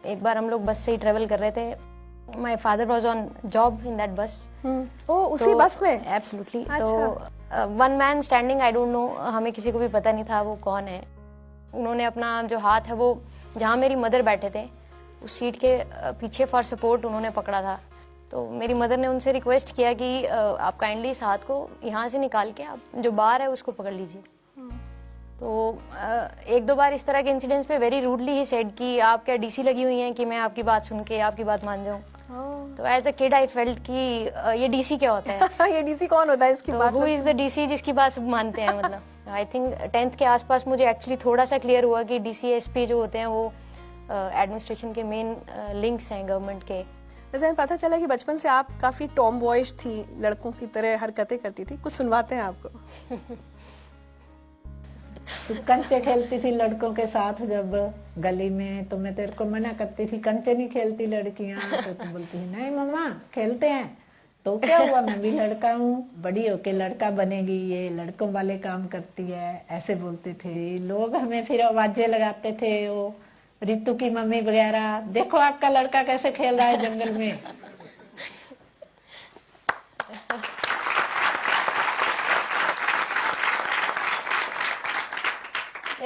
एक बार हम लोग बस से ही ट्रेवल कर रहे थे। My father was on job in that बस। ओ उसी बस में? एब्सोल्युटली। तो one man standing, I don't know, हमें किसी को भी पता नहीं था वो कौन है। उन्होंने अपना जो हाथ है वो जहाँ मेरी मदर बैठे थे उस सीट के पीछे फॉर सपोर्ट उन्होंने पकड़ा था। तो मेरी मदर ने उनसे रिक्वेस्ट किया कि आप काइंडली इस हाथ को यहाँ से निकाल के आप जो बार है उसको पकड़ लीजिए। तो एक दो बार इस तरह के इंसिडेंट्स पे वेरी रूडली ही सेड कि आप क्या डीसी लगी हुई हैं कि मैं आपकी बात सुन के आपकी बात मान जाऊं। तो as a kid I felt कि ये डीसी क्या होता है। ये डीसी कौन होता है इसकी बात? हु इज द डीसी जिसकी बात सब मानते हैं? मतलब आई थिंक 10th के आसपास मुझे एक्चुअली थोड़ा सा क्लियर हुआ कि डीसी एसपी जो होते हैं वो एडमिनिस्ट्रेशन के मेन लिंक्स हैं गवर्नमेंट के। वैसे हमें पता चला कि बचपन से आप काफी टॉम बॉयज थी, लड़कों की तरह हरकतें करती थी, कुछ सुनवाते हैं आपको? तू कंचे खेलती थी लड़कों के साथ जब गली में, तो मैं तेरे को मना करती थी कंचे नहीं खेलती लड़कियां, तो तू बोलती थी नहीं मम्मा खेलते हैं। तो क्या हुआ, मैं भी लड़का हूँ, बड़ी होके लड़का बनेगी, ये लड़कों वाले काम करती है, ऐसे बोलते थे लोग। हमें फिर आवाजें लगाते थे, वो रितु की मम्मी वगैरह, देखो आपका लड़का कैसे खेल रहा है जंगल में।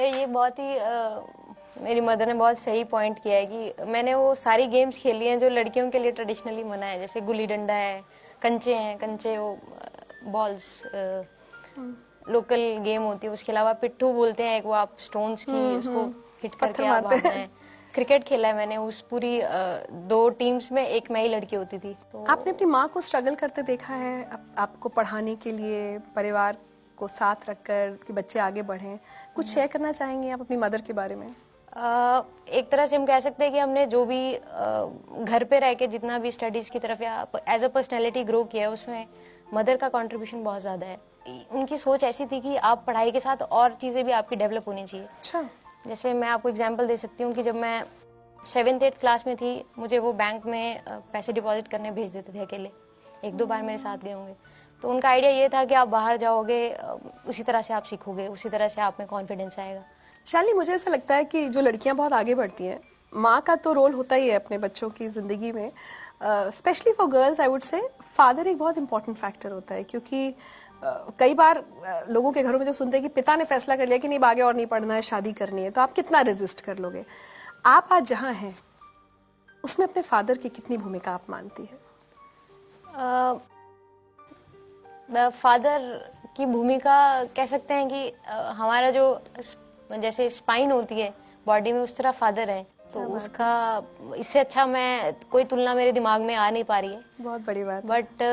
ये बहुत ही मेरी मदर ने बहुत सही पॉइंट किया है कि मैंने वो सारी गेम्स खेली हैं जो लड़कियों के लिए ट्रेडिशनली मना है, जैसे गुल्ली डंडा है, कंचे हैं, कंचे वो बॉल्स लोकल गेम होती है। उसके अलावा पिट्ठू बोलते हैं एक, वो आप स्टोन्स की उसको हिट करके आप भागना है। क्रिकेट खेला है मैंने, उस पूरी 2 टीम्स में एक मैं ही लड़की होती थी। तो आपने अपनी माँ को स्ट्रगल करते देखा है आपको पढ़ाने के लिए, परिवार को साथ रखकर कि बच्चे आगे बढ़ें? कुछ शेयर करना चाहेंगे आप अपनी मदर के बारे में? एक तरह से हम कह सकते हैं कि हमने जो भी घर पे रह के जितना भी स्टडीज की तरफ या एज अ पर्सनैलिटी ग्रो किया है उसमें मदर का कंट्रीब्यूशन बहुत ज़्यादा है। उनकी सोच ऐसी थी कि आप पढ़ाई के साथ और चीज़ें भी आपकी डेवलप होनी चाहिए। अच्छा। जैसे मैं आपको एग्जांपल दे सकती हूँ कि जब मैं 7th 8th क्लास में थी, मुझे वो बैंक में पैसे डिपॉजिट करने भेज देते थे अकेले, 1-2 बार मेरे साथ गए होंगे। तो उनका आइडिया ये था कि आप बाहर जाओगे, उसी तरह से आप सीखोगे, उसी तरह से आप में कॉन्फिडेंस आएगा। शालिनी, मुझे ऐसा लगता है कि जो लड़कियां बहुत आगे बढ़ती हैं, माँ का तो रोल होता ही है अपने बच्चों की जिंदगी में, specially for girls I would say father एक बहुत इंपॉर्टेंट फैक्टर होता है। क्योंकि कई बार लोगों के घरों में जब सुनते हैं कि पिता ने फैसला कर लिया कि नहीं आगे और नहीं पढ़ना है, शादी करनी है, तो आप कितना रेजिस्ट कर लोगे? आप आज जहाँ हैं उसमें अपने फादर की कितनी भूमिका आप मानती है? फादर की भूमिका कह सकते हैं कि हमारा जो जैसे स्पाइन होती है बॉडी में, उस तरह फादर है। तो उसका इससे अच्छा मैं कोई तुलना मेरे दिमाग में आ नहीं पा रही है। बहुत बड़ी बात। बट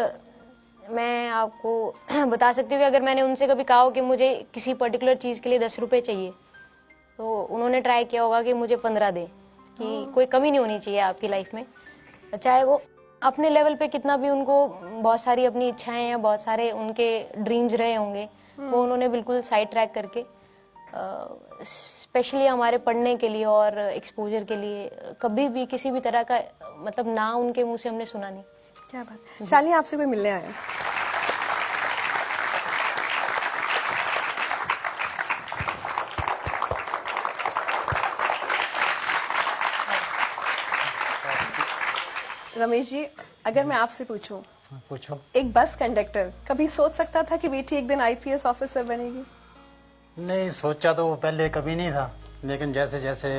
मैं आपको बता सकती हूँ कि अगर मैंने उनसे कभी कहा हो कि मुझे किसी पर्टिकुलर चीज़ के लिए 10 रुपये चाहिए, तो उन्होंने ट्राई किया होगा कि मुझे 15 दे, कि कोई कमी नहीं होनी चाहिए आपकी लाइफ में। चाहे वो अपने लेवल पे कितना भी उनको बहुत सारी अपनी इच्छाएं या बहुत सारे उनके ड्रीम्स रहे होंगे, वो उन्होंने बिल्कुल साइड ट्रैक करके स्पेशली हमारे पढ़ने के लिए और एक्सपोजर के लिए कभी भी किसी भी तरह का मतलब ना उनके मुंह से हमने सुना नहीं। क्या बात। शालिनी, आपसे कोई मिलने आया? रमेश जी, अगर मैं आपसे पूछूं, पूछो। एक बस कंडक्टर कभी सोच सकता था कि बेटी एक दिन आईपीएस ऑफिसर बनेगी? नहीं सोचा तो पहले कभी नहीं था, लेकिन जैसे जैसे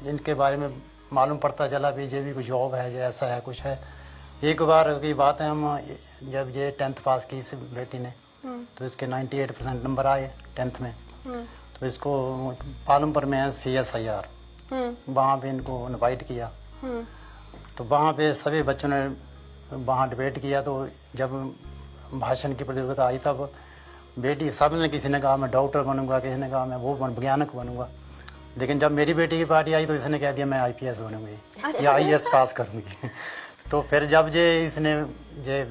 इनके बारे में मालूम पड़ता चला भी ये भी कुछ जॉब है, ये ऐसा है कुछ है। एक बार की बात है, हम जब ये 10th पास की इस बेटी ने, तो इसके 98% नंबर आए 10th में। तो इसको पालमपुर में है CSIR, वहाँ पे इनको इनवाइट किया। तो वहाँ पे सभी बच्चों ने वहाँ डिबेट किया। तो जब भाषण की प्रतियोगिता आई तब बेटी सब ने, किसी ने कहा मैं डॉक्टर बनूंगा, किसी ने कहा मैं वो वैज्ञानिक बनूंगा, लेकिन जब मेरी बेटी की पार्टी आई तो इसने कह दिया मैं IPS बनूंगी या IAS पास करूंगी। तो फिर जब ये इसने ये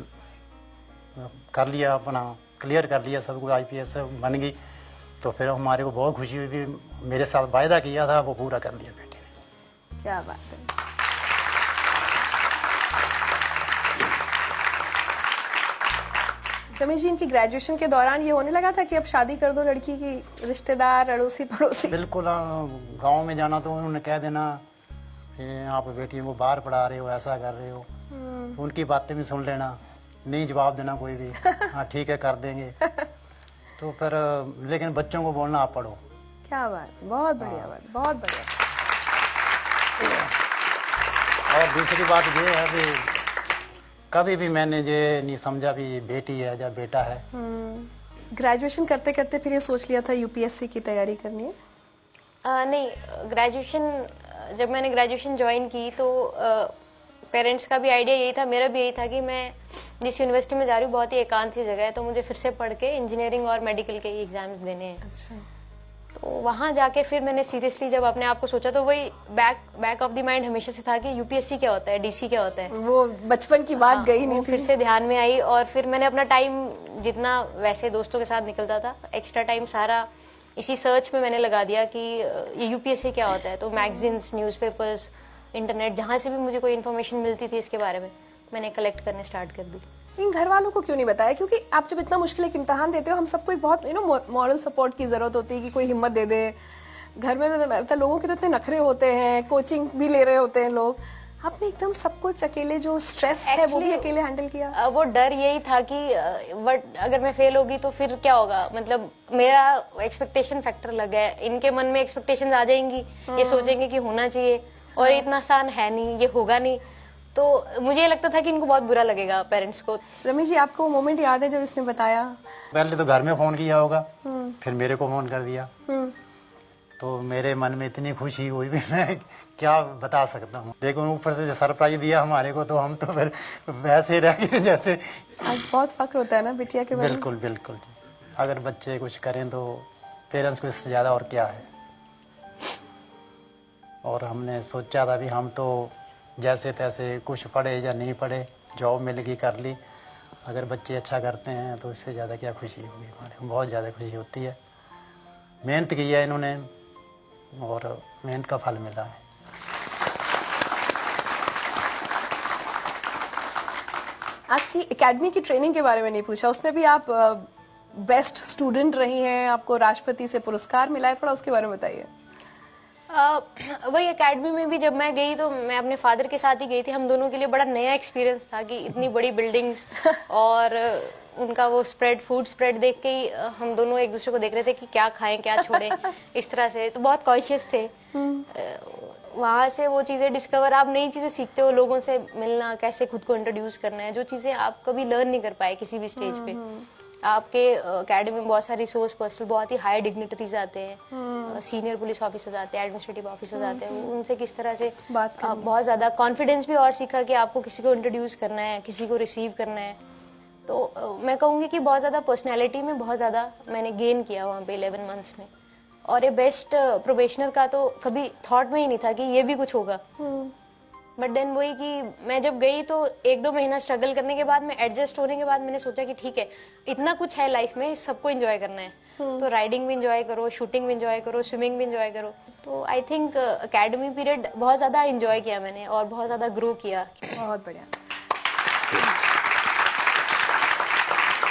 कर लिया, अपना क्लियर कर लिया, सब कुछ IPS बन गई, तो फिर हमारे को बहुत खुशी हुई भी मेरे साथ वायदा किया था वो पूरा कर लिया बेटी ने। क्या बात है। रमेश जी, इनकी ग्रेजुएशन के दौरान ये होने लगा था कि अब शादी कर दो लड़की की, रिश्तेदार, अड़ोसी पड़ोसी? बिल्कुल। गांव में जाना तो उन्होंने कह देना ये आप बेटियों को बाहर पढ़ा रहे हो, ऐसा कर रहे हो, तो उनकी बातें भी सुन लेना, नहीं जवाब देना कोई भी, हाँ ठीक है कर देंगे। तो फिर लेकिन बच्चों को बोलना आप पढ़ो। क्या बात, बहुत बढ़िया बात, बहुत बढ़िया। और दूसरी बात ये है कि कभी भी मैंने ये नहीं समझा भी ये बेटी है या बेटा है। ग्रेजुएशन करते करते फिर ये सोच लिया था यूपीएससी की तैयारी करनी है? नहीं, ग्रेजुएशन जब मैंने ग्रेजुएशन ज्वाइन की तो पेरेंट्स का भी आइडिया यही था, मेरा भी यही था कि मैं जिस यूनिवर्सिटी में जा रही हूँ बहुत ही एकांत सी जगह है, तो मुझे फिर से पढ़ के इंजीनियरिंग और मेडिकल के एग्जाम्स देने हैं। अच्छा। तो वहाँ जाके फिर मैंने सीरियसली जब अपने आप को सोचा तो वही बैक ऑफ द माइंड हमेशा से था कि यूपीएससी क्या होता है, डीसी क्या होता है। वो बचपन की बात हाँ, गई नहीं वो थी। फिर से ध्यान में आई और फिर मैंने अपना टाइम जितना वैसे दोस्तों के साथ निकलता था, एक्स्ट्रा टाइम सारा इसी सर्च में मैंने लगा दिया कि ये यूपीएससी क्या होता है। तो मैगजीन्स, न्यूज़पेपर्स, इंटरनेट, जहाँ से भी मुझे कोई इन्फॉर्मेशन मिलती थी इसके बारे में मैंने कलेक्ट करने स्टार्ट कर दी। इन घर वालों को क्यों नहीं बताया? क्योंकि आप जब इतना मुश्किल एक इम्तिहान देते हो, हम सबको एक बहुत मॉरल सपोर्ट की जरूरत होती है कि कोई हिम्मत दे दे। घर में मतलब लोगों के तो इतने नखरे होते हैं, कोचिंग भी ले रहे होते हैं लोग, आपने एकदम सब कुछ अकेले, जो स्ट्रेस है वो भी अकेले हैंडल किया? वो डर यही था कि बट अगर मैं फेल होगी तो फिर क्या होगा, मतलब मेरा एक्सपेक्टेशन फैक्टर लग है, इनके मन में एक्सपेक्टेशंस आ जाएंगी, ये सोचेंगे कि होना चाहिए और इतना आसान है नहीं, ये होगा नहीं। तो मुझे ये लगता था कि इनको बहुत बुरा लगेगा पेरेंट्स को। रमेश जी, आपको वो मोमेंट याद है जब इसने बताया? पहले तो घर में फोन किया होगा, फिर मेरे को फोन कर दिया, तो मेरे मन में इतनी खुशी हुई भी मैं क्या बता सकता हूँ। लेकिन ऊपर से सरप्राइज दिया हमारे को, तो हम तो फिर वैसे रह गए जैसे। आज बहुत फक्र होता है ना बिटिया के बारे में? बिल्कुल बिल्कुल। अगर बच्चे कुछ करें तो पेरेंट्स को इससे ज़्यादा और क्या है। और हमने सोचा था भी हम तो जैसे तैसे कुछ पढ़े या नहीं पढ़े, जॉब मिल गई कर ली, अगर बच्चे अच्छा करते हैं तो इससे ज़्यादा क्या खुशी होगी। हमारे को बहुत ज़्यादा खुशी होती है। मेहनत की है इन्होंने और मेहनत का फल मिला है। आपकी एकेडमी की ट्रेनिंग के बारे में नहीं पूछा, उसमें भी आप बेस्ट स्टूडेंट रही हैं, आपको राष्ट्रपति से पुरस्कार मिला है, थोड़ा उसके बारे में बताइए। वही एकेडमी में भी जब मैं गई तो मैं अपने फादर के साथ ही गई थी। हम दोनों के लिए बड़ा नया एक्सपीरियंस था कि इतनी बड़ी बिल्डिंग्स और उनका वो फूड स्प्रेड देख के ही हम दोनों एक दूसरे को देख रहे थे कि क्या खाएं क्या छोड़ें, इस तरह से। तो बहुत कॉन्शियस थे। वहाँ से वो चीज़ें डिस्कवर, आप नई चीज़ें सीखते हो, लोगों से मिलना, कैसे खुद को इंट्रोड्यूस करना है, जो चीज़ें आप कभी लर्न नहीं कर पाए किसी भी स्टेज पे। आपके एकेडमी में बहुत सारे रिसोर्स पर्सन, बहुत ही हाई डिग्निटरीज आते हैं, सीनियर पुलिस ऑफिसर्स आते हैं, एडमिनिस्ट्रेटिव ऑफिसर्स आते हैं, उनसे किस तरह से बहुत ज़्यादा कॉन्फिडेंस भी और सीखा कि आपको किसी को इंट्रोड्यूस करना है, किसी को रिसीव करना है। तो मैं कहूँगी कि बहुत ज़्यादा पर्सनैलिटी में बहुत ज़्यादा मैंने गेन किया वहाँ पे 11 मंथ्स में। और ये बेस्ट प्रोबेशनर का तो कभी थॉट में ही नहीं था कि ये भी कुछ होगा। बट देन वही कि मैं जब गई तो 1-2 महीना स्ट्रगल करने के बाद में, एडजस्ट होने के बाद मैंने सोचा कि ठीक है, इतना कुछ है लाइफ में, सबको एंजॉय करना है। तो राइडिंग भी एंजॉय करो, शूटिंग भी एंजॉय करो, स्विमिंग भी एंजॉय करो। तो आई थिंक एकेडमी पीरियड बहुत ज़्यादा एंजॉय किया मैंने और बहुत ज़्यादा ग्रो किया। बहुत बढ़िया।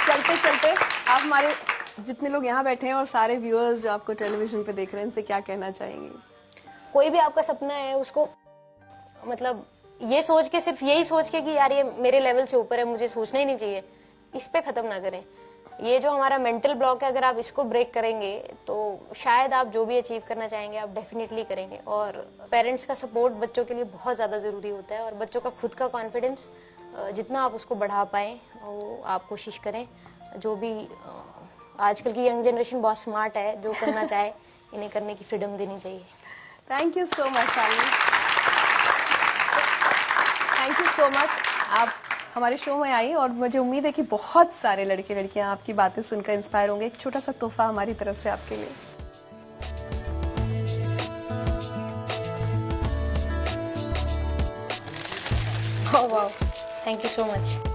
चलते चलते आप हमारे जितने लोग यहाँ बैठे हैं और सारे व्यूअर्स जो आपको टेलीविजन पे देख रहे हैं, इनसे क्या कहना चाहेंगे? कोई भी आपका सपना है उसको मतलब ये सोच के, सिर्फ यही सोच के कि यार ये मेरे लेवल से ऊपर है, मुझे सोचना ही नहीं चाहिए, इस पे खत्म ना करें। ये जो हमारा मेंटल ब्लॉक है, अगर आप इसको ब्रेक करेंगे तो शायद आप जो भी अचीव करना चाहेंगे आप डेफिनेटली करेंगे। और पेरेंट्स का सपोर्ट बच्चों के लिए बहुत ज़्यादा ज़रूरी होता है, और बच्चों का खुद का कॉन्फिडेंस जितना आप उसको बढ़ा पाएँ वो आप कोशिश करें। जो भी आजकल की यंग जनरेशन बहुत स्मार्ट है, जो करना चाहे इन्हें करने की फ्रीडम देनी चाहिए। Thank you so much Shalini, thank you so much. आप हमारे शो में आई और मुझे उम्मीद है कि बहुत सारे लड़के लड़कियां आपकी बातें सुनकर इंस्पायर होंगे। एक छोटा सा तोहफा हमारी तरफ से आपके लिए। वाह, थैंक यू सो मच।